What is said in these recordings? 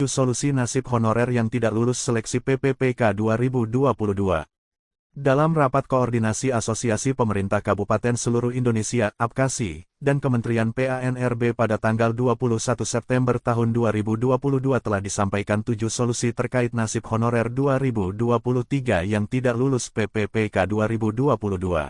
Solusi nasib honorer yang tidak lulus seleksi PPPK 2022. Dalam rapat koordinasi Asosiasi Pemerintah Kabupaten Seluruh Indonesia (APKASI) dan Kementerian PANRB pada tanggal 21 September tahun 2022 telah disampaikan 7 solusi terkait nasib honorer 2023 yang tidak lulus PPPK 2022.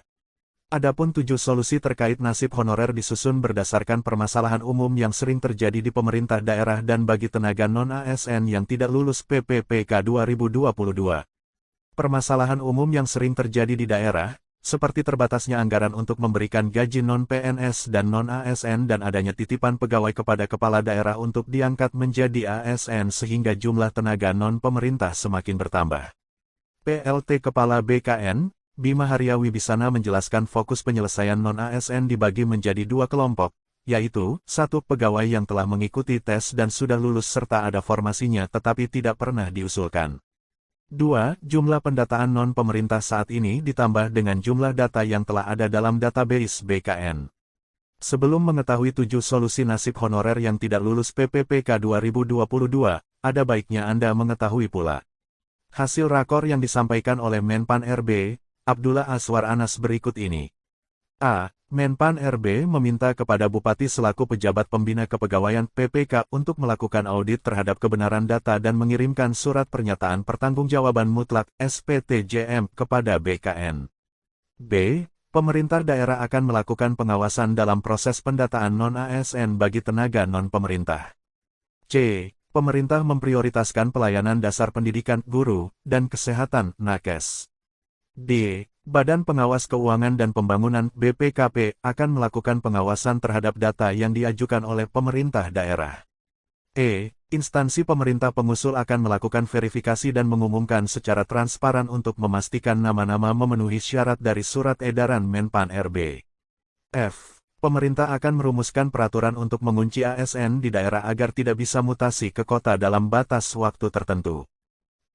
Adapun 7 solusi terkait nasib honorer disusun berdasarkan permasalahan umum yang sering terjadi di pemerintah daerah dan bagi tenaga non-ASN yang tidak lulus PPPK 2022. Permasalahan umum yang sering terjadi di daerah, seperti terbatasnya anggaran untuk memberikan gaji non-PNS dan non-ASN dan adanya titipan pegawai kepada kepala daerah untuk diangkat menjadi ASN sehingga jumlah tenaga non-pemerintah semakin bertambah. PLT Kepala BKN, Bima Haria Wibisana menjelaskan fokus penyelesaian non-ASN dibagi menjadi 2 kelompok, yaitu 1. Pegawai yang telah mengikuti tes dan sudah lulus serta ada formasinya tetapi tidak pernah diusulkan. 2. Jumlah pendataan non-pemerintah saat ini ditambah dengan jumlah data yang telah ada dalam database BKN. Sebelum mengetahui 7 solusi nasib honorer yang tidak lulus PPPK 2022, ada baiknya Anda mengetahui pula hasil rakor yang disampaikan oleh Menpan RB, Abdullah Aswar Anas berikut ini. A. Menpan RB meminta kepada Bupati selaku pejabat pembina kepegawaian PPK untuk melakukan audit terhadap kebenaran data dan mengirimkan surat pernyataan pertanggungjawaban mutlak (SPTJM) kepada BKN. B. Pemerintah daerah akan melakukan pengawasan dalam proses pendataan non-ASN bagi tenaga non-pemerintah. C. Pemerintah memprioritaskan pelayanan dasar pendidikan, guru, dan kesehatan (Nakes). D. Badan Pengawas Keuangan dan Pembangunan (BPKP) akan melakukan pengawasan terhadap data yang diajukan oleh pemerintah daerah. E. Instansi pemerintah pengusul akan melakukan verifikasi dan mengumumkan secara transparan untuk memastikan nama-nama memenuhi syarat dari surat edaran Menpan RB. F. Pemerintah akan merumuskan peraturan untuk mengunci ASN di daerah agar tidak bisa mutasi ke kota dalam batas waktu tertentu.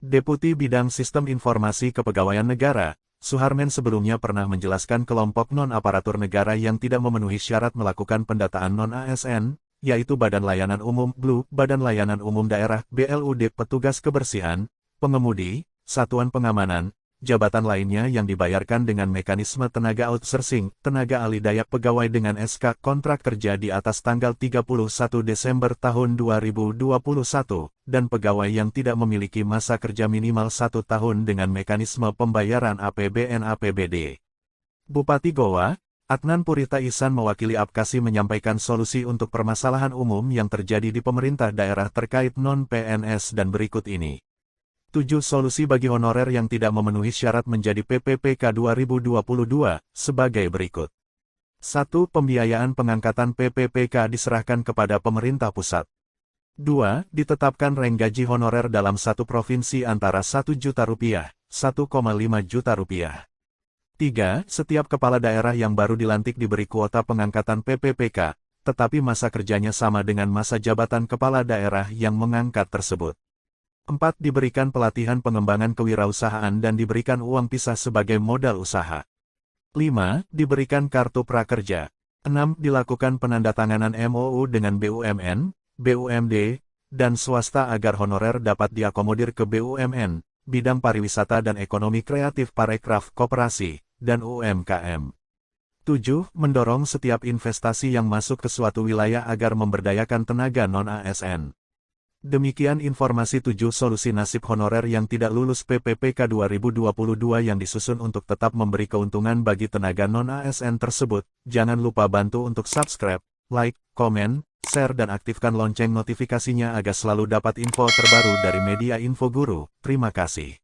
Deputi Bidang Sistem Informasi Kepegawaian Negara, Suharmen sebelumnya pernah menjelaskan kelompok non-aparatur negara yang tidak memenuhi syarat melakukan pendataan non-ASN, yaitu Badan Layanan Umum (BLU), Badan Layanan Umum Daerah (BLUD), petugas kebersihan, pengemudi, satuan pengamanan, jabatan lainnya yang dibayarkan dengan mekanisme tenaga outsourcing, tenaga ahli daya pegawai dengan SK kontrak kerja di atas tanggal 31 Desember tahun 2021, dan pegawai yang tidak memiliki masa kerja minimal 1 tahun dengan mekanisme pembayaran APBN/APBD. Bupati Goa, Adnan Purita Ihsan mewakili APKASI menyampaikan solusi untuk permasalahan umum yang terjadi di pemerintah daerah terkait non-PNS dan berikut ini. 7 solusi bagi honorer yang tidak memenuhi syarat menjadi PPPK 2022, sebagai berikut. 1. Pembiayaan pengangkatan PPPK diserahkan kepada pemerintah pusat. 2. Ditetapkan reng gaji honorer dalam satu provinsi antara Rp1 juta, Rp1,5 juta. 3. Setiap kepala daerah yang baru dilantik diberi kuota pengangkatan PPPK, tetapi masa kerjanya sama dengan masa jabatan kepala daerah yang mengangkat tersebut. 4. Diberikan pelatihan pengembangan kewirausahaan dan diberikan uang pisah sebagai modal usaha. 5. Diberikan kartu prakerja. 6. Dilakukan penandatanganan MOU dengan BUMN, BUMD, dan swasta agar honorer dapat diakomodir ke BUMN, bidang pariwisata dan ekonomi kreatif parekraf koperasi, dan UMKM. 7. Mendorong setiap investasi yang masuk ke suatu wilayah agar memberdayakan tenaga non-ASN. Demikian informasi 7 solusi nasib honorer yang tidak lulus PPPK 2022 yang disusun untuk tetap memberi keuntungan bagi tenaga non-ASN tersebut. Jangan lupa bantu untuk subscribe, like, komen, share dan aktifkan lonceng notifikasinya agar selalu dapat info terbaru dari media Info Guru. Terima kasih.